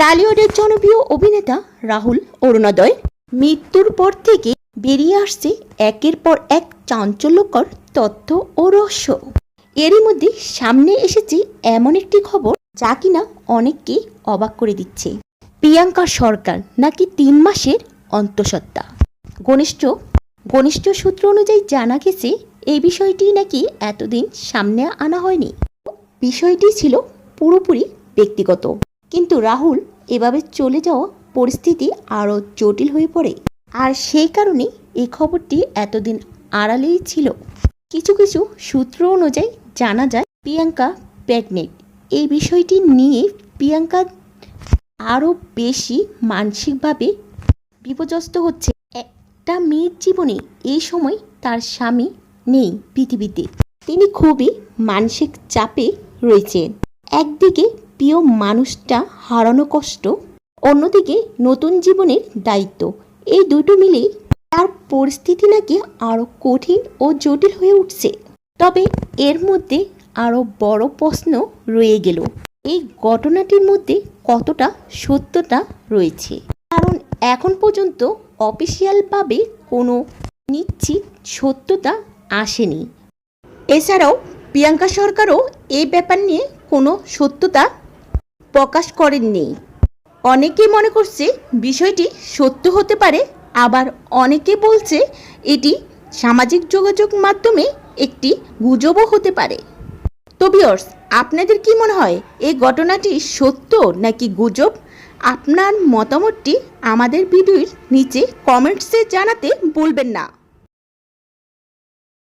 টালিউডের জনপ্রিয় অভিনেতা রাহুল অরুণোদয় মৃত্যুর পর থেকে বেরিয়ে আসছে একের পর এক চাঞ্চল্যকর তথ্য ও রহস্য। এরই মধ্যে সামনে এসেছে এমন একটি খবর যা কিনা অনেককেই অবাক করে দিচ্ছে। প্রিয়াঙ্কা সরকার নাকি 3 মাসের অন্তঃসত্ত্বা। ঘনিষ্ঠ সূত্র অনুযায়ী জানা গেছে এই বিষয়টি নাকি এতদিন সামনে আনা হয়নি। বিষয়টি ছিল পুরোপুরি ব্যক্তিগত, কিন্তু রাহুল এভাবে চলে যাওয়া পরিস্থিতি আরও জটিল হয়ে পড়ে। আর সেই কারণে এই খবরটি এতদিন আড়ালেই ছিল। কিছু সূত্র অনুযায়ী জানা যায় প্রিয়াঙ্কা প্রেগনেন্ট। এই বিষয়টি নিয়ে প্রিয়াঙ্কা আরও বেশি মানসিকভাবে বিপর্যস্ত হচ্ছে। একটা মেয়ের জীবনে এই সময় তার স্বামী নেই পৃথিবীতে, তিনি খুবই মানসিক চাপে রয়েছেন। একদিকে প্রিয় মানুষটা হারানো কষ্ট, অন্যদিকে নতুন জীবনের দায়িত্ব, এই দুটো মিলেই তার পরিস্থিতি নাকি আরও কঠিন ও জটিল হয়ে উঠছে। তবে এর মধ্যে আরও বড় প্রশ্ন রয়ে গেল, এই ঘটনাটির মধ্যে কতটা সত্যতা রয়েছে, কারণ এখন পর্যন্ত অফিসিয়ালভাবে কোনো নিশ্চিত সত্যতা আসেনি। এছাড়াও প্রিয়াঙ্কা সরকারও এই ব্যাপার নিয়ে কোনো সত্যতা প্রকাশ করেননি। অনেকে মনে করছে বিষয়টি সত্য হতে পারে, আবার অনেকে বলছে এটি সামাজিক যোগাযোগ মাধ্যমে একটি গুজবও হতে পারে। তো ভিউয়ার্স, আপনাদের কি মনে হয় এই ঘটনাটি সত্য নাকি গুজব? আপনার মতামতটি আমাদের ভিডিওর নিচে কমেন্টসে জানাতে ভুলবেন না।